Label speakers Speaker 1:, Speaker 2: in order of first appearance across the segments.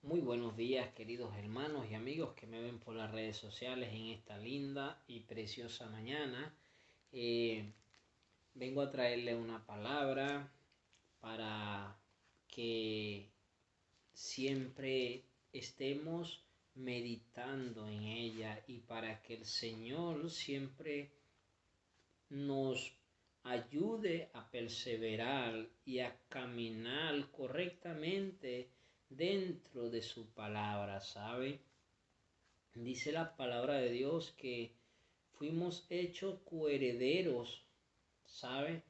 Speaker 1: Muy buenos días, queridos hermanos y amigos que me ven por las redes sociales en esta linda y preciosa mañana. Eh, Vengo a traerle una palabra para que siempre estemos meditando en ella y para que el Señor siempre nos ayude a perseverar y a caminar correctamente dentro de su palabra, ¿sabe? Dice la palabra de Dios que fuimos hechos coherederos, ¿sabe?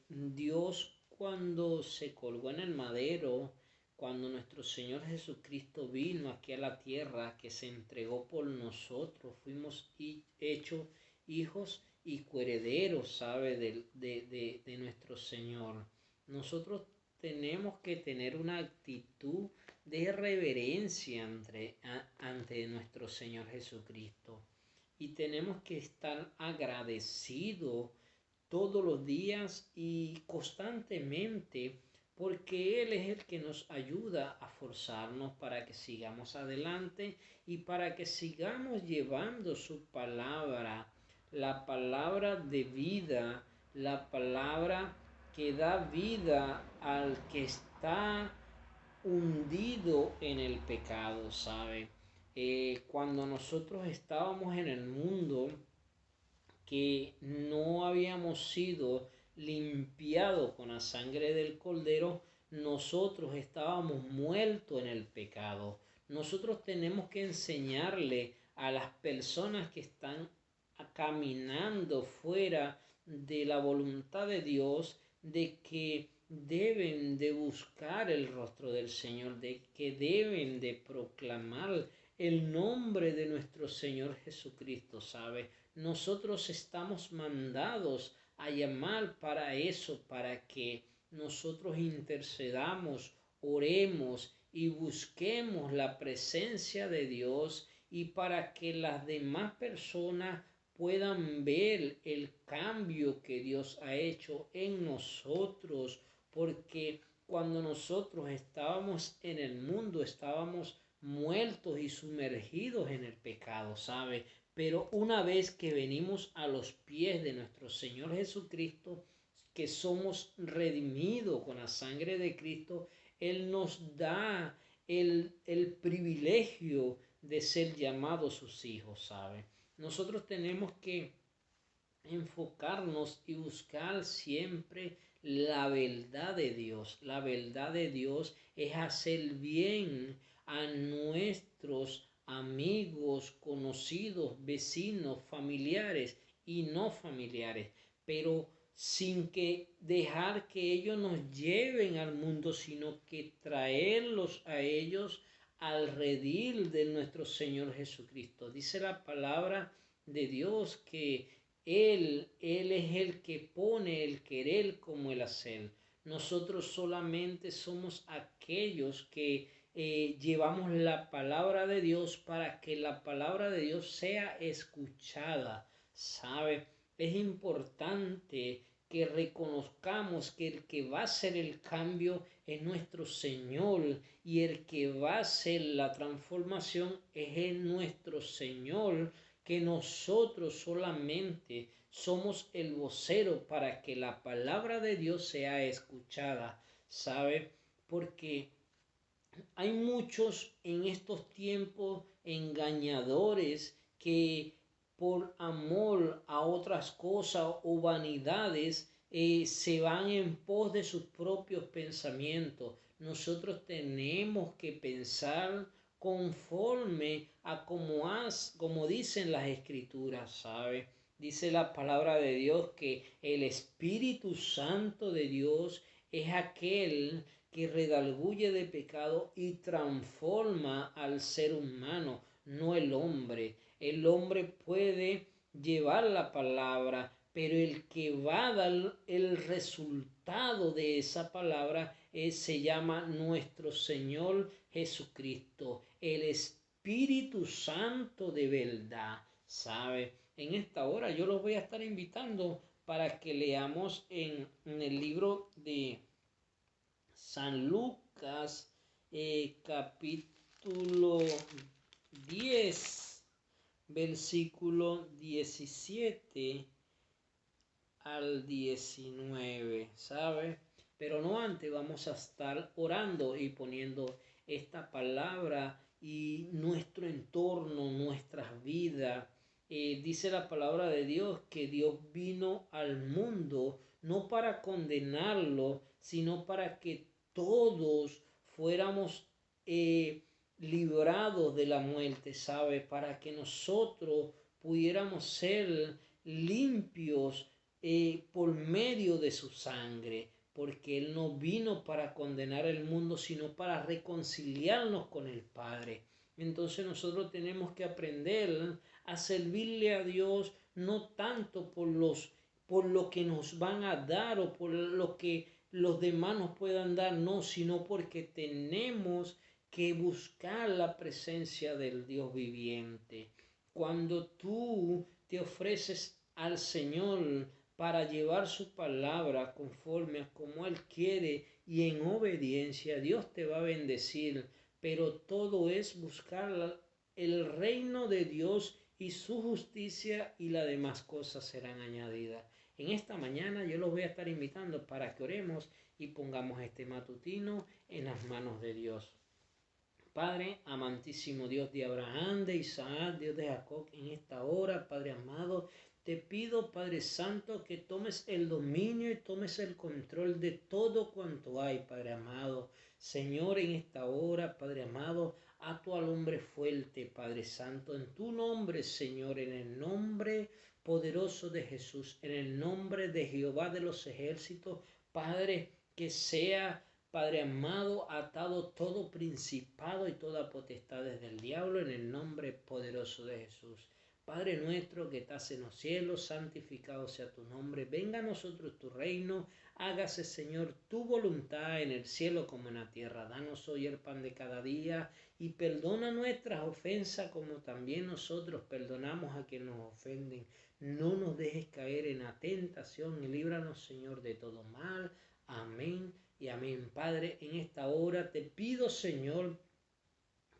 Speaker 1: Dios cuando se colgó en el madero, cuando nuestro Señor Jesucristo vino aquí a la tierra, que se entregó por nosotros, fuimos hechos hijos y coherederos, ¿sabe? De nuestro Señor. Nosotros tenemos que tener una actitud de reverencia ante nuestro Señor Jesucristo. Y tenemos que estar agradecidos todos los días y constantemente, porque Él es el que nos ayuda a forzarnos para que sigamos adelante y para que sigamos llevando su palabra, la palabra de vida, la palabra que da vida al que está hundido en el pecado, ¿sabe? Cuando nosotros estábamos en el mundo, que no habíamos sido limpiados con la sangre del Cordero, nosotros estábamos muertos en el pecado. Nosotros tenemos que enseñarle a las personas que están caminando fuera de la voluntad de Dios de que deben de buscar el rostro del Señor, de que deben de proclamar el nombre de nuestro Señor Jesucristo, ¿sabe? Nosotros estamos mandados a llamar para eso, para que nosotros intercedamos, oremos y busquemos la presencia de Dios y para que las demás personas puedan ver el cambio que Dios ha hecho en nosotros, porque cuando nosotros estábamos en el mundo, estábamos muertos y sumergidos en el pecado, ¿sabe? Pero una vez que venimos a los pies de nuestro Señor Jesucristo, que somos redimidos con la sangre de Cristo, Él nos da el privilegio de ser llamados sus hijos, ¿sabe? Nosotros tenemos que enfocarnos y buscar siempre la verdad de Dios. La verdad de Dios es hacer bien a nuestros amigos, conocidos, vecinos, familiares y no familiares, pero sin que dejar que ellos nos lleven al mundo, sino que traerlos a ellos al redil de nuestro Señor Jesucristo. Dice la palabra de Dios que Él es el que pone el querer como el hacer. Nosotros solamente somos aquellos que llevamos la palabra de Dios para que la palabra de Dios sea escuchada, ¿sabe? Es importante que reconozcamos que el que va a hacer el cambio es nuestro Señor y el que va a hacer la transformación es nuestro Señor, que nosotros solamente somos el vocero para que la palabra de Dios sea escuchada, ¿sabe? Porque hay muchos en estos tiempos engañadores que por amor a otras cosas o vanidades se van en pos de sus propios pensamientos. Nosotros tenemos que pensar conforme a como dicen las escrituras, ¿sabe? Dice la palabra de Dios que el Espíritu Santo de Dios es aquel que redarguye de pecado y transforma al ser humano, no el hombre. El hombre puede llevar la palabra, pero el que va a dar el resultado de esa palabra se llama nuestro Señor Jesucristo, el Espíritu Santo de verdad, ¿sabe? En esta hora yo los voy a estar invitando para que leamos en el libro de San Lucas, capítulo 10, versículo 17 al 19, ¿sabes? Pero no antes, vamos a estar orando y poniendo esta palabra y nuestro entorno, nuestras vidas. Dice la palabra de Dios que Dios vino al mundo no para condenarlo, sino para que todos fuéramos librados de la muerte, ¿sabe? Para que nosotros pudiéramos ser limpios por medio de su sangre, porque Él no vino para condenar el mundo, sino para reconciliarnos con el Padre. Entonces nosotros tenemos que aprender a servirle a Dios no tanto por lo que nos van a dar o por lo que los demás nos puedan dar, no, sino porque tenemos que buscar la presencia del Dios viviente. Cuando tú te ofreces al Señor para llevar su palabra conforme a como Él quiere y en obediencia, Dios te va a bendecir, pero todo es buscar el reino de Dios y su justicia, y las demás cosas serán añadidas. En esta mañana yo los voy a estar invitando para que oremos y pongamos este matutino en las manos de Dios. Padre, amantísimo Dios de Abraham, de Isaac, Dios de Jacob, en esta hora, Padre amado, te pido, Padre Santo, que tomes el dominio y tomes el control de todo cuanto hay, Padre amado. Señor, en esta hora, Padre amado, a tu al hombre fuerte, Padre Santo, en tu nombre, Señor, en el nombre poderoso de Jesús, en el nombre de Jehová de los ejércitos, Padre, que sea, Padre amado, atado todo principado y toda potestad desde el diablo en el nombre poderoso de Jesús. Padre nuestro que estás en los cielos, santificado sea tu nombre. Venga a nosotros tu reino. Hágase, Señor, tu voluntad en el cielo como en la tierra. Danos hoy el pan de cada día y perdona nuestras ofensas como también nosotros perdonamos a quienes nos ofenden. No nos dejes caer en la tentación y líbranos, Señor, de todo mal. Amén y amén. Padre, en esta hora te pido, Señor,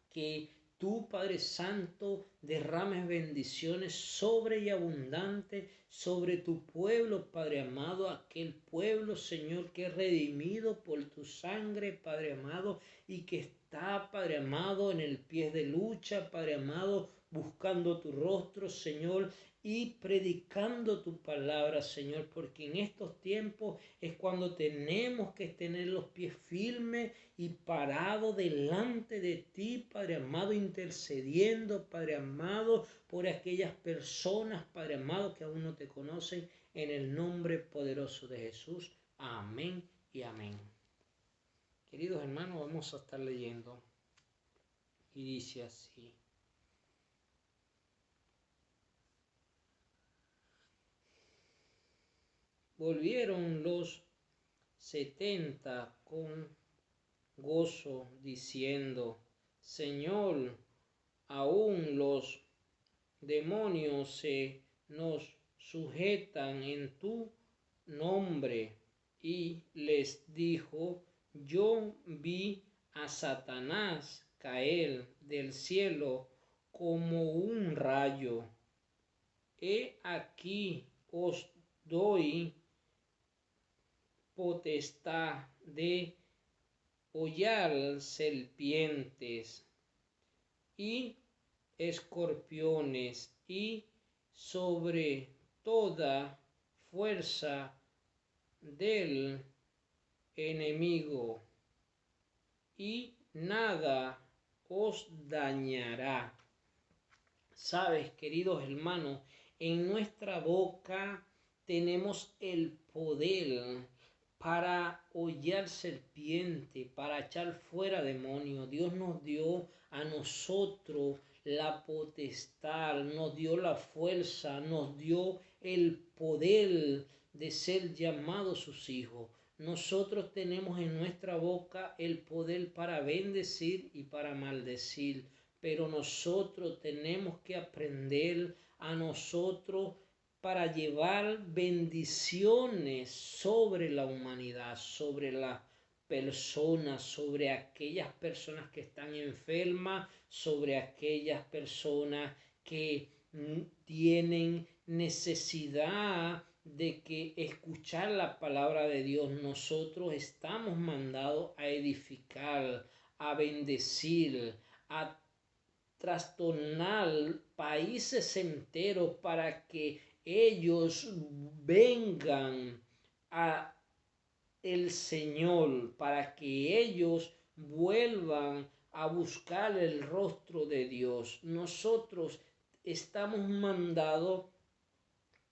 Speaker 1: que tú, Padre Santo, derrames bendiciones sobre y abundante sobre tu pueblo, Padre amado, aquel pueblo, Señor, que es redimido por tu sangre, Padre amado, y que está, Padre amado, en el pie de lucha, Padre amado, buscando tu rostro, Señor, y predicando tu palabra, Señor, porque en estos tiempos es cuando tenemos que tener los pies firmes y parados delante de ti, Padre amado, intercediendo, Padre amado, por aquellas personas, Padre amado, que aún no te conocen, en el nombre poderoso de Jesús. Amén y amén. Queridos hermanos, vamos a estar leyendo y dice así. Volvieron los 70 con gozo, diciendo: Señor, aún los demonios se nos sujetan en tu nombre. Y les dijo: yo vi a Satanás caer del cielo como un rayo. He aquí os doy potestad de hollar serpientes y escorpiones y sobre toda fuerza del enemigo, y nada os dañará. Sabes, queridos hermanos, en nuestra boca tenemos el poder para hollar serpiente, para echar fuera demonios. Dios nos dio a nosotros la potestad, nos dio la fuerza, nos dio el poder de ser llamados sus hijos. Nosotros tenemos en nuestra boca el poder para bendecir y para maldecir, pero nosotros tenemos que aprender a nosotros para llevar bendiciones sobre la humanidad, sobre la personas, sobre aquellas personas que están enfermas, sobre aquellas personas que tienen necesidad de que escuchar la palabra de Dios. Nosotros estamos mandados a edificar, a bendecir, a trastornar países enteros para que ellos vengan a el Señor, para que ellos vuelvan a buscar el rostro de Dios. Nosotros estamos mandados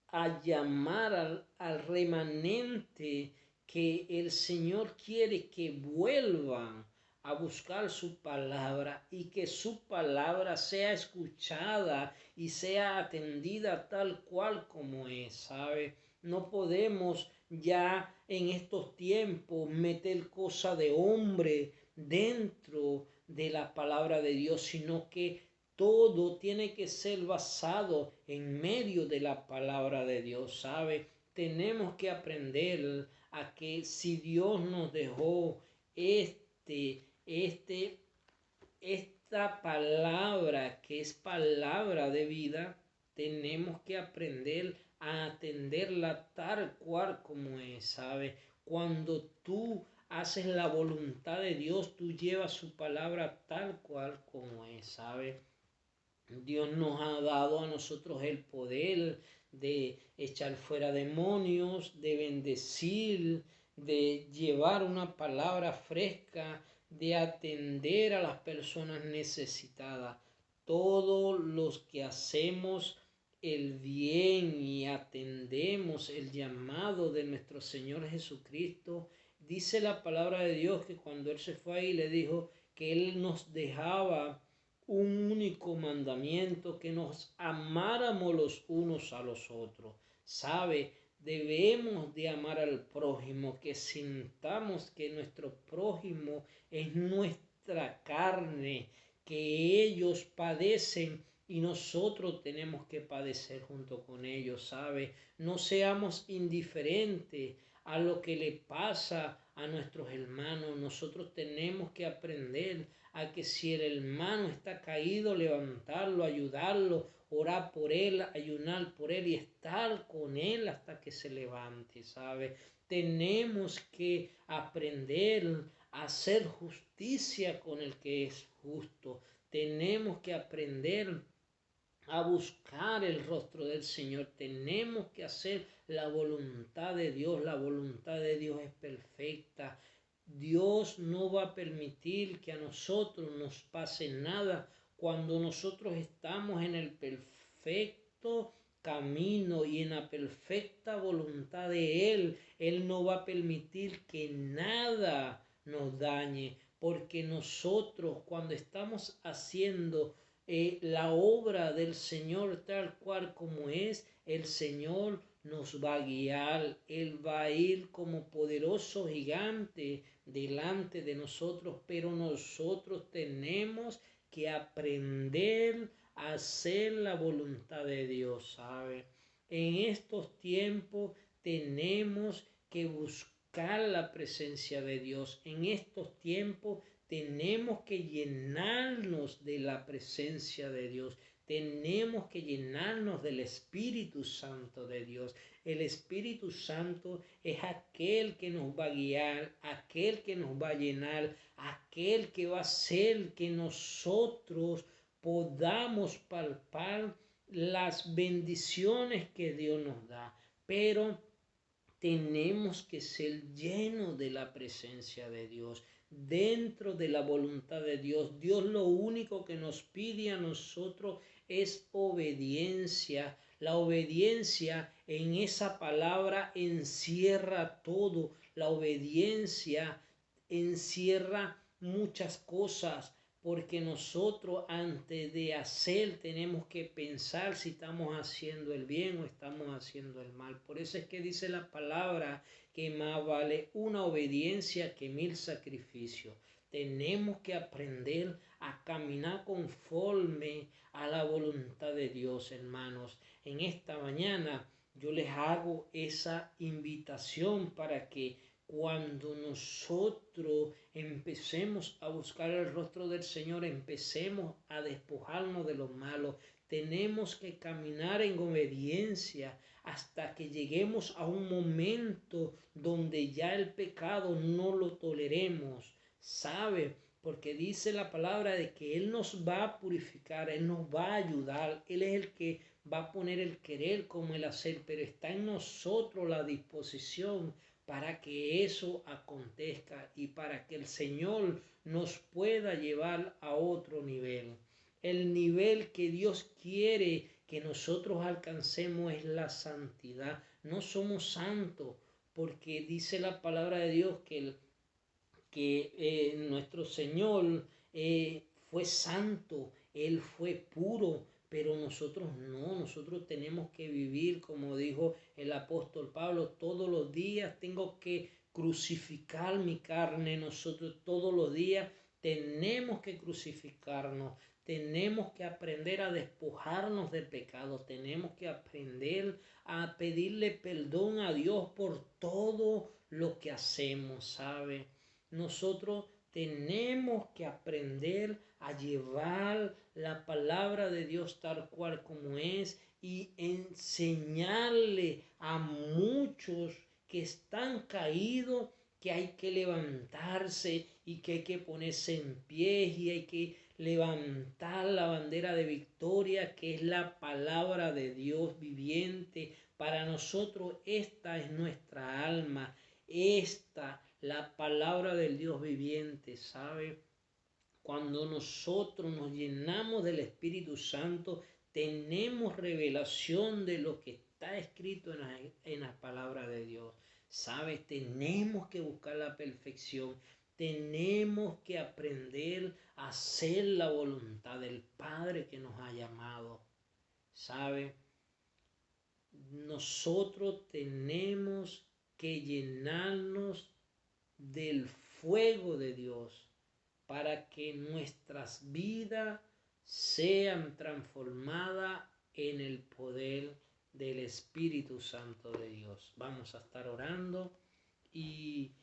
Speaker 1: a llamar al remanente que el Señor quiere que vuelvan a buscar su palabra y que su palabra sea escuchada y sea atendida tal cual como es, ¿sabe? No podemos ya en estos tiempos meter cosa de hombre dentro de la palabra de Dios, sino que todo tiene que ser basado en medio de la palabra de Dios, ¿sabe? Tenemos que aprender a que si Dios nos dejó esta palabra que es palabra de vida, tenemos que aprender a atenderla tal cual como es, ¿sabe? Cuando tú haces la voluntad de Dios, tú llevas su palabra tal cual como es, ¿sabe? Dios nos ha dado a nosotros el poder de echar fuera demonios, de bendecir, de llevar una palabra fresca, de atender a las personas necesitadas. Todos los que hacemos el bien y atendemos el llamado de nuestro Señor Jesucristo, dice la palabra de Dios que cuando Él se fue ahí le dijo que Él nos dejaba un único mandamiento, que nos amáramos los unos a los otros. ¿Sabe? Debemos de amar al prójimo, que sintamos que nuestro prójimo es nuestra carne, que ellos padecen y nosotros tenemos que padecer junto con ellos, ¿sabe? No seamos indiferentes a lo que le pasa a nuestros hermanos. Nosotros tenemos que aprender a que si el hermano está caído, levantarlo, ayudarlo, orar por él, ayunar por él y estar con él hasta que se levante, ¿sabe? Tenemos que aprender a hacer justicia con el que es justo. Tenemos que aprender a buscar el rostro del Señor. Tenemos que hacer la voluntad de Dios. La voluntad de Dios es perfecta. Dios no va a permitir que a nosotros nos pase nada cuando nosotros estamos en el perfecto camino y en la perfecta voluntad de Él. Él no va a permitir que nada nos dañe, porque nosotros cuando estamos haciendo la obra del Señor tal cual como es, el Señor nos va a guiar. Él va a ir como poderoso gigante delante de nosotros, pero nosotros tenemos que aprender a hacer la voluntad de Dios, ¿sabe? En estos tiempos tenemos que buscar la presencia de Dios. En estos tiempos tenemos que llenarnos de la presencia de Dios. Tenemos que llenarnos del Espíritu Santo de Dios. El Espíritu Santo es aquel que nos va a guiar, aquel que nos va a llenar, aquel que va a hacer que nosotros podamos palpar las bendiciones que Dios nos da. Pero tenemos que ser llenos de la presencia de Dios, dentro de la voluntad de Dios. Dios lo único que nos pide a nosotros es obediencia. La obediencia en esa palabra encierra todo. La obediencia encierra muchas cosas, porque nosotros antes de hacer tenemos que pensar si estamos haciendo el bien o estamos haciendo el mal. Por eso es que dice la palabra que más vale una obediencia que 1000 sacrificios. Tenemos que aprender a caminar conforme a la voluntad de Dios, hermanos. En esta mañana yo les hago esa invitación para que cuando nosotros empecemos a buscar el rostro del Señor, empecemos a despojarnos de lo malo. Tenemos que caminar en obediencia hasta que lleguemos a un momento donde ya el pecado no lo toleremos. ¿Sabe? Porque dice la palabra de que Él nos va a purificar, Él nos va a ayudar, Él es el que va a poner el querer como el hacer, pero está en nosotros la disposición para que eso acontezca y para que el Señor nos pueda llevar a otro nivel. El nivel que Dios quiere que nosotros alcancemos es la santidad. No somos santos porque dice la palabra de Dios que nuestro Señor fue santo, Él fue puro, pero nosotros no, nosotros tenemos que vivir, como dijo el apóstol Pablo, todos los días tengo que crucificar mi carne, nosotros todos los días tenemos que crucificarnos, tenemos que aprender a despojarnos del pecado, tenemos que aprender a pedirle perdón a Dios por todo lo que hacemos, ¿sabe? Nosotros tenemos que aprender a llevar la palabra de Dios tal cual como es y enseñarle a muchos que están caídos que hay que levantarse y que hay que ponerse en pie y hay que levantar la bandera de victoria que es la palabra de Dios viviente. Para nosotros esta es nuestra alma, la palabra del Dios viviente, ¿sabe? Cuando nosotros nos llenamos del Espíritu Santo, tenemos revelación de lo que está escrito en la palabra de Dios. ¿Sabes? Tenemos que buscar la perfección. Tenemos que aprender a hacer la voluntad del Padre que nos ha llamado. ¿Sabe? Nosotros tenemos que llenarnos del fuego de Dios para que nuestras vidas sean transformadas en el poder del Espíritu Santo de Dios. Vamos a estar orando y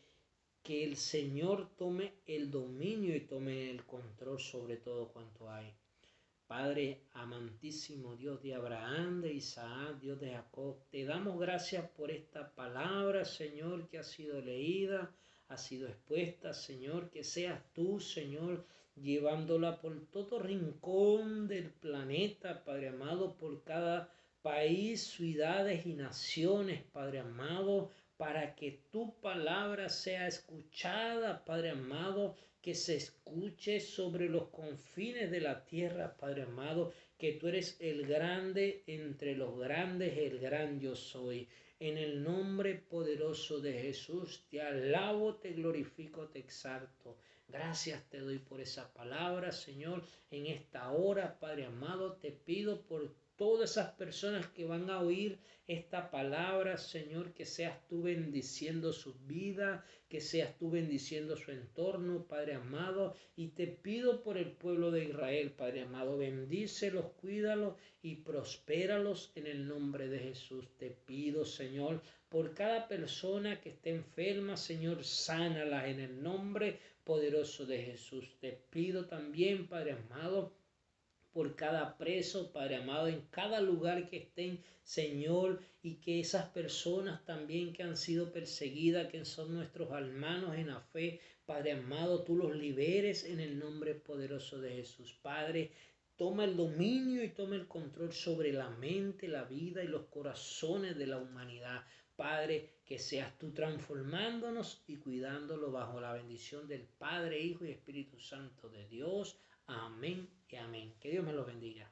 Speaker 1: que el Señor tome el dominio y tome el control sobre todo cuanto hay. Padre amantísimo, Dios de Abraham, de Isaac, Dios de Jacob, te damos gracias por esta palabra, Señor, que ha sido leída, ha sido expuesta, Señor, que seas tú, Señor, llevándola por todo rincón del planeta, Padre amado, por cada país, ciudades y naciones, Padre amado, para que tu palabra sea escuchada, Padre amado, que se escuche sobre los confines de la tierra, Padre amado, que tú eres el grande entre los grandes, el gran yo soy. En el nombre poderoso de Jesús, te alabo, te glorifico, te exalto. Gracias te doy por esa palabra, Señor. En esta hora, Padre amado, te pido por todas esas personas que van a oír esta palabra, Señor, que seas tú bendiciendo sus vidas, que seas tú bendiciendo su entorno, Padre amado, y te pido por el pueblo de Israel, Padre amado, bendícelos, cuídalos y prospéralos en el nombre de Jesús. Te pido, Señor, por cada persona que esté enferma, Señor, sánalas en el nombre poderoso de Jesús. Te pido también, Padre amado, por cada preso, Padre amado, en cada lugar que estén, Señor, y que esas personas también que han sido perseguidas, que son nuestros hermanos en la fe, Padre amado, tú los liberes en el nombre poderoso de Jesús. Padre, toma el dominio y toma el control sobre la mente, la vida y los corazones de la humanidad. Padre, que seas tú transformándonos y cuidándolo bajo la bendición del Padre, Hijo y Espíritu Santo de Dios. Amén y amén. Que Dios me los bendiga.